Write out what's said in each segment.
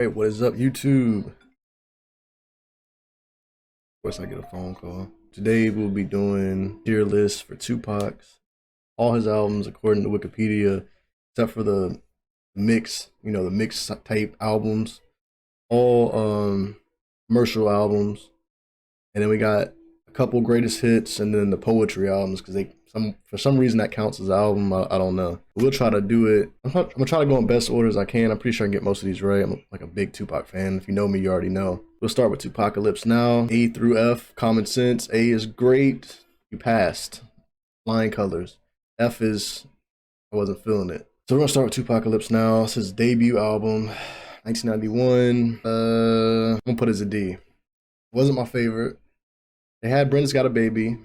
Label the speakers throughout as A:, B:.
A: Hey, what is up, YouTube? Of course, I get a phone call. Today, we'll be doing tier lists for 2Pac's, all his albums according to Wikipedia, except for the mix, the mix type albums, all commercial albums, and then we got a couple greatest hits, and then the poetry albums because they for some reason that counts as an album. I don't know. We'll try to do it. I'm gonna try to go in best order as I can. I'm pretty sure I can get most of these right. I'm like a big 2Pac fan. If you know me, you already know. We'll start with 2Pacalypse Now. A through F, Common Sense. A is great. You passed. Flying Colors. F is I wasn't feeling it. So we're gonna start with 2Pacalypse Now. It's his debut album, 1991. I'm gonna put it as a D. Wasn't my favorite. They had Brenda's Got a Baby,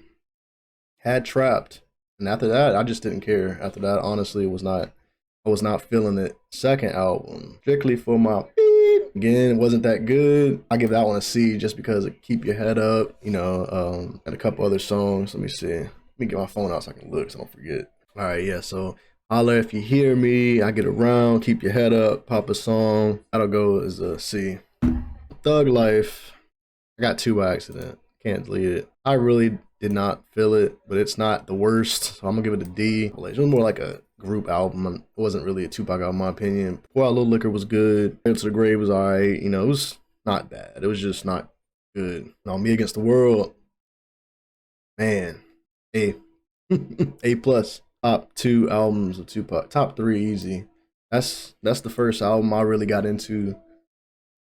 A: had Trapped, and after that, I just didn't care. After that, honestly, I was not feeling it. Second album, Strictly for My Beep. Again, it wasn't that good. I give that one a C just because it Keep Your Head Up, and a couple other songs. Let me see. Let me get my phone out so I can look so I don't forget. All right, yeah, so Holla If You Hear Me, I Get Around, Keep Your Head Up, Papa Song. That'll go as a C. Thug Life, I got two by accident. Can't delete it. I really did not feel it, but it's not the worst, so I'm gonna give it a D. It was more like a group album. It wasn't really a 2Pac album, in my opinion. Pour Out a Little Liquor was good. Hail to the Grave was alright. It was not bad. It was just not good. Now, Me Against the World, man, A. A plus. Top two albums of 2Pac. Top three easy. That's the first album I really got into.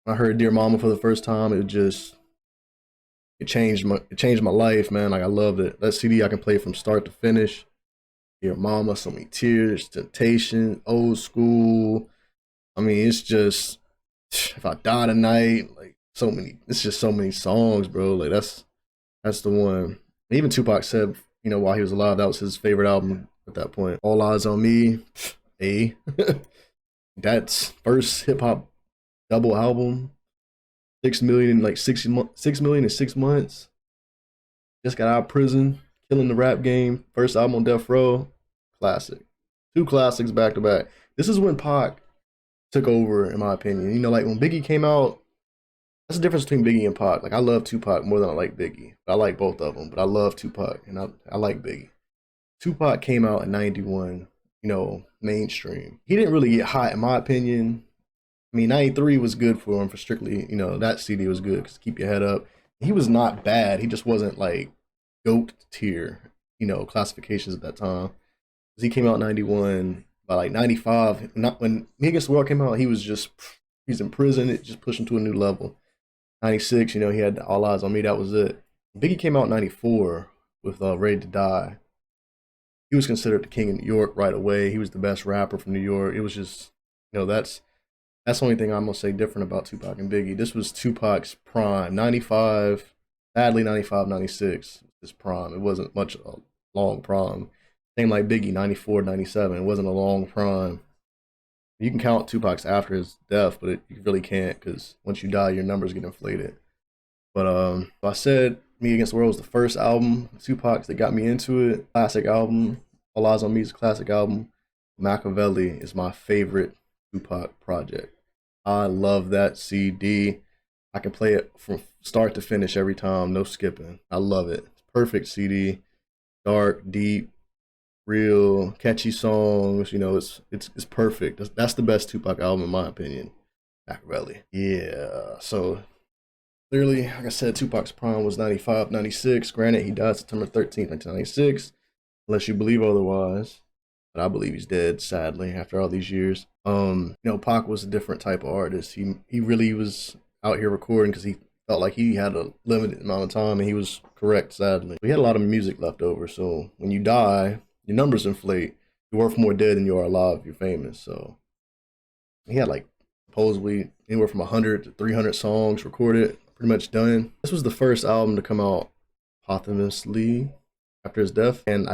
A: I heard Dear Mama for the first time. It changed my life, man. Like I loved it. That CD I can play from start to finish. Dear Mama, So Many Tears, Temptation, Old School. I mean, it's just If I Die Tonight, like so many. It's just so many songs, bro. Like that's the one. Even 2Pac said, while he was alive, that was his favorite album at that point. All Eyes on Me, A. That's first hip hop double album. 6 million in like 6 million in 6 months. Just got out of prison, killing the rap game. First album on Death Row, classic. Two classics back to back. This is when Pac took over, in my opinion. Like when Biggie came out, that's the difference between Biggie and Pac. Like I love 2Pac more than I like Biggie. I like both of them, but I love 2Pac and I like Biggie. 2Pac came out in '91, mainstream. He didn't really get hot, in my opinion. I mean, 93 was good for him for Strictly, that CD was good because Keep Your Head Up. He was not bad. He just wasn't like GOAT tier, classifications at that time. Because he came out in 91, by like 95, not when Me Against the World came out, he's in prison, it just pushed him to a new level. 96, he had All Eyes on Me, that was it. Biggie came out in 94 with Ready to Die. He was considered the king of New York right away. He was the best rapper from New York. It was just, that's the only thing I'm gonna say different about 2Pac and Biggie. This was 2Pac's prime. 95, sadly 95, 96 his prime. It wasn't much a long prime. Same like Biggie, 94, 97. It wasn't a long prime. You can count 2Pac's after his death, but you really can't because once you die, your numbers get inflated. But I said Me Against the World was the first album, 2Pac's that got me into it. Classic album. All Eyes on Me is a classic album. Machiavelli is my favorite 2Pac project. I love that CD. I can play it from start to finish every time, no skipping. I love it. It's perfect CD. Dark, deep, real, catchy songs. It's perfect. That's the best 2Pac album in my opinion. Machiavelli. Yeah. So clearly, like I said, 2Pac's prime was 95, 96. Granted, he died September 13th, 1996. Unless you believe otherwise. But I believe he's dead, sadly, after all these years. Pac was a different type of artist. He really was out here recording because he felt like he had a limited amount of time, and he was correct, sadly. He had a lot of music left over, so when you die, your numbers inflate. You're worth more dead than you are alive if you're famous. So he had like supposedly anywhere from 100 to 300 songs recorded, pretty much done. This was the first album to come out posthumously after his death, and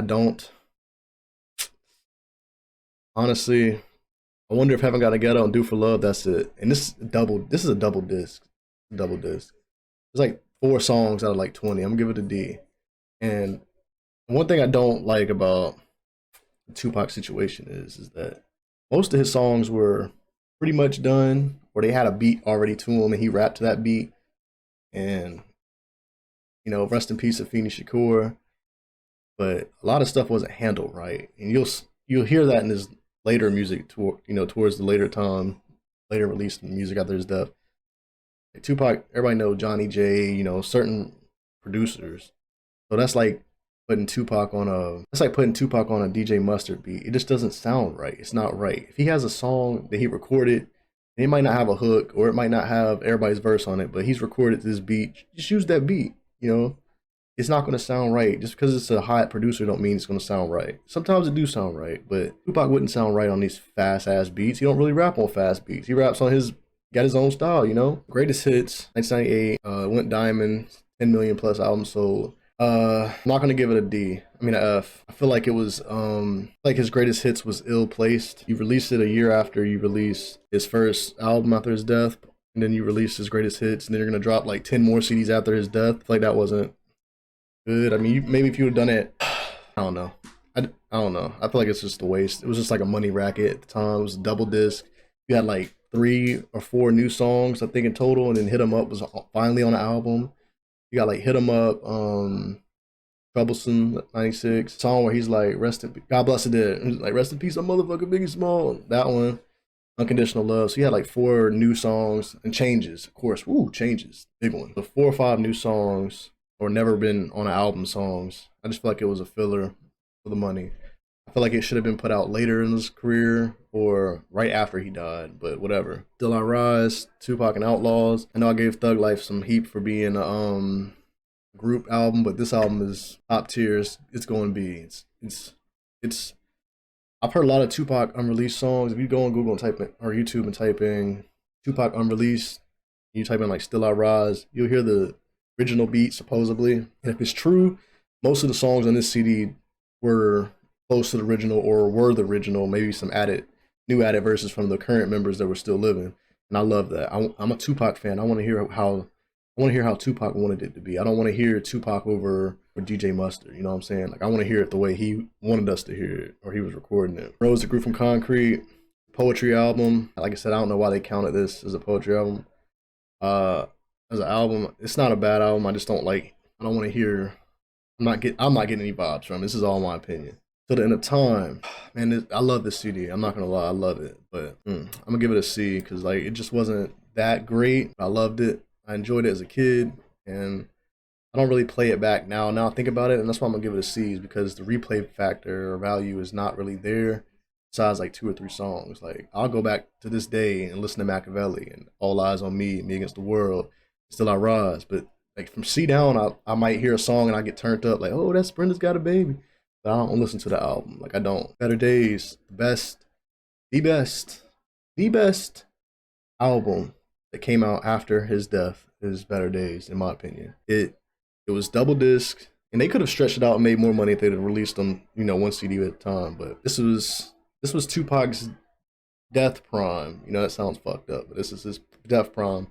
A: honestly, I wonder if Haven't Got a Ghetto and Do for Love, that's it. And this is a double disc. Double disc. There's like 4 songs out of like 20. I'm gonna give it a D. And one thing I don't like about the 2Pac situation is that most of his songs were pretty much done, or they had a beat already to him and he rapped to that beat. And rest in peace, Afeni Shakur. But a lot of stuff wasn't handled right, and you'll hear that in his later music, towards the later released music after his death. Like Tupac, everybody know Johnny J, certain producers. So that's like putting Tupac on a DJ Mustard beat. It just doesn't sound right. It's not right. If he has a song that he recorded, and it might not have a hook or it might not have everybody's verse on it, but he's recorded this beat, just use that beat. It's not going to sound right. Just because it's a hot producer don't mean it's going to sound right. Sometimes it do sound right, but Tupac wouldn't sound right on these fast ass beats. He don't really rap on fast beats. He raps on got his own style, Greatest hits, 1998, went diamond, 10 million plus albums sold. I'm not gonna give it a D. I mean, a F. I feel like it was like his greatest hits was ill placed. You released it a year after you released his first album after his death, and then you released his greatest hits, and then you're gonna drop like 10 more CDs after his death. I feel like that wasn't good. I mean, maybe if you would have done it, I don't know. I don't know. I feel like it's just a waste. It was just like a money racket at the time. It was a double disc. You had like 3 or 4 new songs, I think, in total, and then Hit 'Em Up was finally on the album. You got like Hit 'Em Up, Troublesome, 96, song where he's like, God bless the dead. He's like, rest in peace, a motherfucker, Biggie Small. That one, Unconditional Love. So you had like 4 new songs and changes, of course. Woo, changes, big one. So 4 or 5 new songs, or never been on an album songs. I just feel like it was a filler for the money. I feel like it should have been put out later in his career or right after he died, but whatever. Still I Rise, Tupac and Outlaws. I know I gave Thug Life some heat for being a group album, but this album is top tiers. It's going to be. It's. I've heard a lot of Tupac unreleased songs. If you go on Google and type in, or YouTube and type in Tupac unreleased, you type in like Still I Rise, you'll hear the original beat supposedly. And if it's true, most of the songs on this CD were close to the original or were the original, maybe some new added verses from the current members that were still living. And I love that. I'm a Tupac fan. I want to hear how Tupac wanted it to be. I don't want to hear Tupac over DJ Mustard. You know what I'm saying? Like, I want to hear it the way he wanted us to hear it, or he was recording it. Rose That Grew From Concrete, poetry album. Like I said, I don't know why they counted this as a poetry album. As an album, it's not a bad album. I just don't like. I don't want to hear. I'm not getting any vibes from it. This is all my opinion. To the End of Time, man, I love this CD. I'm not gonna lie, I love it, but I'm gonna give it a C because like it just wasn't that great. I loved it. I enjoyed it as a kid, and I don't really play it back now. Now I think about it, and that's why I'm gonna give it a C, is because the replay factor or value is not really there. Besides like 2 or 3 songs, like I'll go back to this day and listen to Machiavelli and All Eyes on Me, Me Against the World, Still I Rise. But like from C down, I might hear a song and I get turned up, like, oh, that's Brenda's Got a Baby. But I don't listen to the album. Like, I don't. Better Days, the best album that came out after his death is Better Days, in my opinion. It was double disc, and they could have stretched it out and made more money if they'd have released them, 1 CD at a time. But this was Tupac's death prime. That sounds fucked up, but this is his death prime.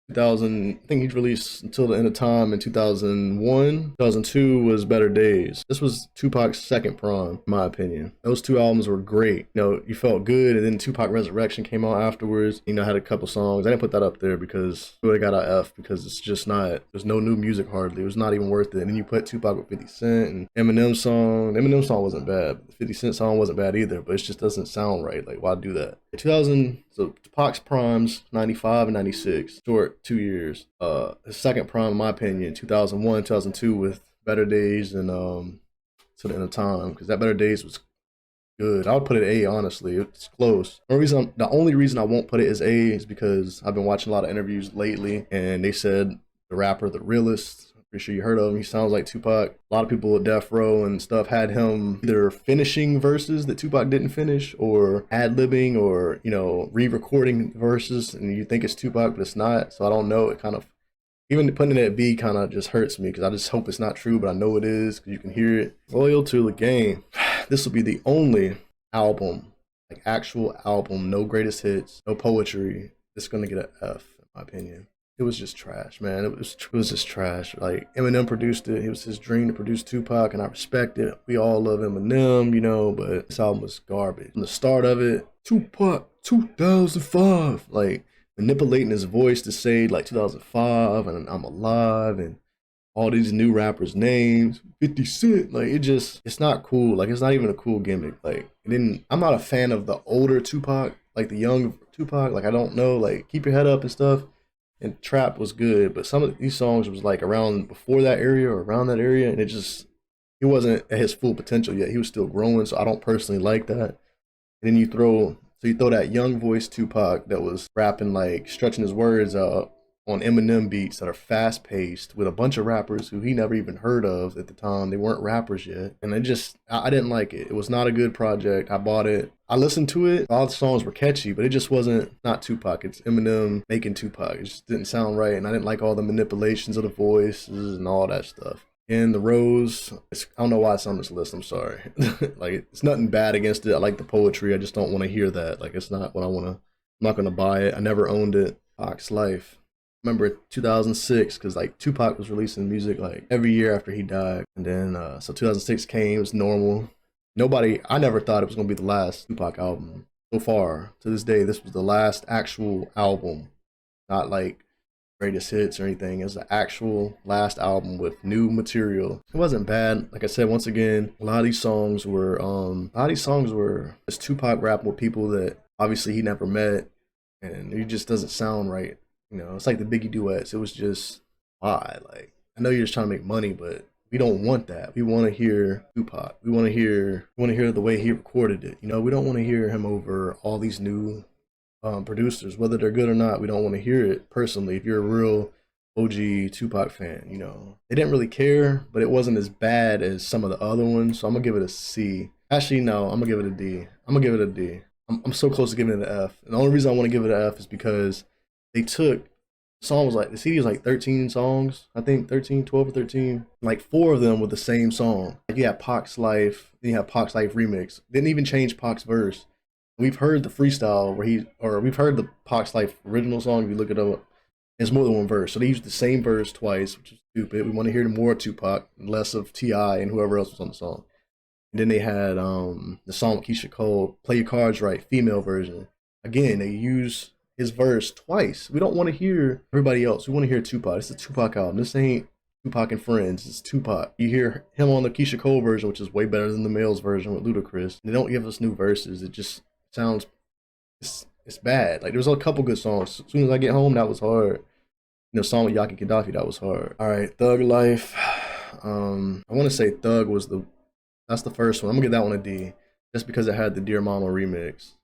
A: 2000, I think he released Until the End of Time in 2001. 2002 was Better Days. This was Tupac's second prime, in my opinion. Those 2 albums were great. You felt good, and then Tupac Resurrection came out afterwards. Had a couple songs. I didn't put that up there because I got an F, because it's just not, there's no new music hardly. It was not even worth it. And then you put Tupac with 50 Cent and Eminem song. The Eminem song wasn't bad. The 50 Cent song wasn't bad either, but it just doesn't sound right. Like, why do that? 2000, so Tupac's primes, 95 and 96. Short 2 years. His second prime, in my opinion, 2001, 2002 with Better Days and To the End of Time, because that Better Days was good. I would put it A, honestly. It's close. The only reason I won't put it as A is because I've been watching a lot of interviews lately, and they said the rapper The Realist, pretty sure you heard of him, he sounds like Tupac. A lot of people at Death Row and stuff had him either finishing verses that Tupac didn't finish, or ad-libbing, or re-recording verses, and you think it's Tupac but it's not. So I don't know. It kind of, even putting it at B kind of just hurts me, because I just hope it's not true, but I know it is because you can hear it. Loyal to the Game. This will be the only album, like actual album, no greatest hits, no poetry, it's gonna get an F, in my opinion. it was just trash, man. It was just trash. Like Eminem produced it. It was his dream to produce Tupac, and I respect it. We all love Eminem, you know, but this album was garbage. From the start of it, Tupac 2005, like manipulating his voice to say like 2005 and I'm alive and all these new rappers' names, 50 Cent, like it's not cool. Like it's not even a cool gimmick. Like it didn't. I'm not a fan of the older Tupac, like the young Tupac. Like I don't know, like Keep Your Head Up and stuff. And Trap was good, but some of these songs was like around before that area or around that area, and he wasn't at his full potential yet. He was still growing, so I don't personally like that. And then you throw that young voice Tupac that was rapping like stretching his words out on Eminem beats that are fast paced with a bunch of rappers who he never even heard of at the time. They weren't rappers yet. And I didn't like it. It was not a good project. I bought it. I listened to it. All the songs were catchy, but it just wasn't not Tupac. It's Eminem making Tupac. It just didn't sound right. And I didn't like all the manipulations of the voices and all that stuff. And The Rose, I don't know why it's on this list. I'm sorry. Like, it's nothing bad against it. I like the poetry. I just don't want to hear that. Like, it's not what I want to. I'm not going to buy it. I never owned it. Pac's Life. Remember 2006, because like Tupac was releasing music like every year after he died. And then, so 2006 came, it was normal. I never thought it was going to be the last Tupac album. So far, to this day, this was the last actual album. Not like greatest hits or anything. It was the actual last album with new material. It wasn't bad. Like I said, once again, a lot of these songs were just Tupac rapping with people that obviously he never met, and it just doesn't sound right. You know, it's like the Biggie duets. It was just, why? Like, I know you're just trying to make money, but we don't want that. We want to hear Tupac. We want to hear the way he recorded it. You know, we don't want to hear him over all these new producers, whether they're good or not. We don't want to hear it personally. If you're a real OG Tupac fan, you know, they didn't really care, but it wasn't as bad as some of the other ones. So I'm gonna give it a C. Actually, no, I'm gonna give it a D. I'm gonna give it a D. I'm so close to giving it an F. And the only reason I want to give it an F is because they took songs like the CD was like 13 songs, I think 12 or 13. Like 4 of them were the same song. Like you had Pac's Life, then you have Pac's Life remix. Didn't even change Pac's verse. We've heard the freestyle we've heard the Pac's Life original song. If you look it up, it's more than one verse. So they used the same verse twice, which is stupid. We want to hear more Tupac, less of T.I. and whoever else was on the song. And then they had the song with Keisha Cole, Play Your Cards Right, female version. Again, they use his verse twice. We don't want to hear everybody else. We want to hear Tupac. It's a Tupac album. This ain't Tupac and Friends. It's Tupac. You hear him on the Keisha Cole version, which is way better than the male's version with Ludacris. They don't give us new verses. It just sounds, it's bad. Like, there's a couple good songs. As soon as I Get Home, that was hard. You know, song with Yaki Gaddafi, that was hard. All right, Thug Life. I want to say Thug was that's the first one. I'm gonna give that one a D, just because it had the Dear Mama remix.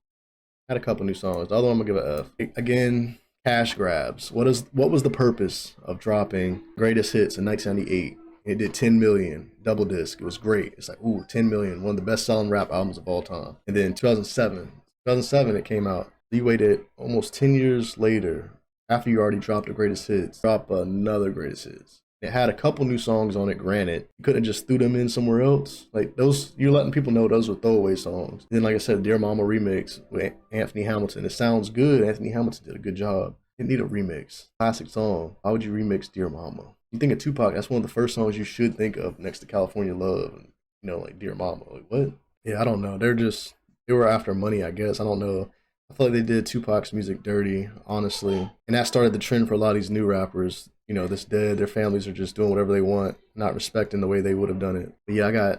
A: Had a couple new songs. The other one I'm gonna give it F. Again, cash grabs. What was the purpose of dropping Greatest Hits in 1998? It did 10 million, double disc. It was great. It's like, ooh, 10 million, one of the best selling rap albums of all time. And then 2007 it came out. You waited almost 10 years later, after you already dropped the Greatest Hits, drop another Greatest Hits. It had a couple new songs on it, granted. You couldn't just threw them in somewhere else. Like, those, you're letting people know those were throwaway songs. Then, like I said, Dear Mama remix with Anthony Hamilton. It sounds good. Anthony Hamilton did a good job. Didn't need a remix. Classic song. Why would you remix Dear Mama? You think of Tupac, that's one of the first songs you should think of next to California Love. And, you know, like Dear Mama. Like, what? Yeah, I don't know. They were after money, I guess. I don't know. I feel like they did Tupac's music dirty, honestly. And that started the trend for a lot of these new rappers. You know, this dead, their families are just doing whatever they want, not respecting the way they would have done it. But yeah,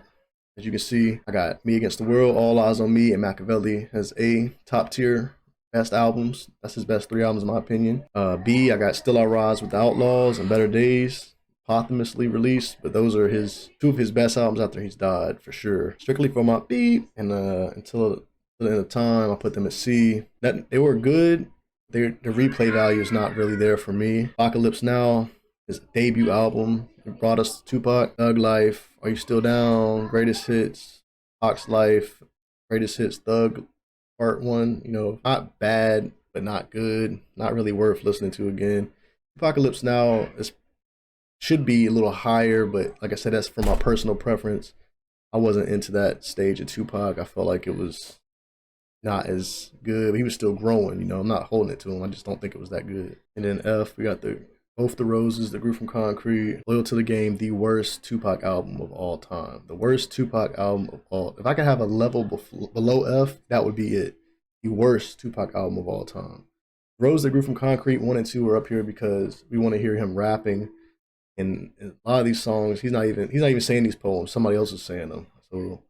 A: as you can see, I got Me Against the World, All Eyes on Me, and Machiavelli as A, top tier, best albums. That's his best 3 albums in my opinion. B, I got Still I Rise with the Outlaws and Better Days, posthumously released, but those are 2 of his best albums after he's died, for sure. Strictly for my B, and until the end of time, I put them at C. They were good. The replay value is not really there for me. Apocalypse Now, his debut album, it brought us Tupac. Thug Life, Are You Still Down, Greatest Hits, Pac's Life, Greatest Hits, Thug Part 1. You know, not bad, but not good. Not really worth listening to again. Apocalypse Now should be a little higher, but like I said, that's for my personal preference. I wasn't into that stage of Tupac. I felt like it was not as good. But he was still growing, you know. I'm not holding it to him. I just don't think it was that good. And then F, we got the Both the Roses That Grew from Concrete, Loyal to the Game, the worst Tupac album of all time. The worst Tupac album of all. If I could have a level below F, that would be it. The worst Tupac album of all time. Rose That Grew from Concrete 1 and 2 are up here because we want to hear him rapping. And a lot of these songs, he's not even saying these poems. Somebody else is saying them. So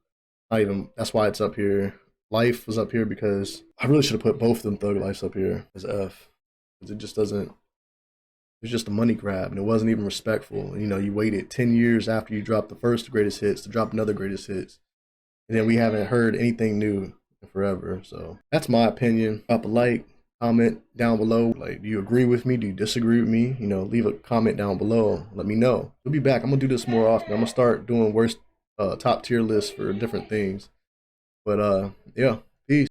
A: not even that's why it's up here. Life was up here because I really should have put both of them Thug Lifes up here as F. Because it just doesn't. It's just a money grab, and it wasn't even respectful. You know, you waited 10 years after you dropped the first greatest hits to drop another greatest hits, and then we haven't heard anything new in forever. So that's my opinion. Drop a like, comment down below. Like, do you agree with me? Do you disagree with me? You know, leave a comment down below. Let me know. We'll be back. I'm gonna do this more often. I'm gonna start doing worst top tier lists for different things. But yeah, peace.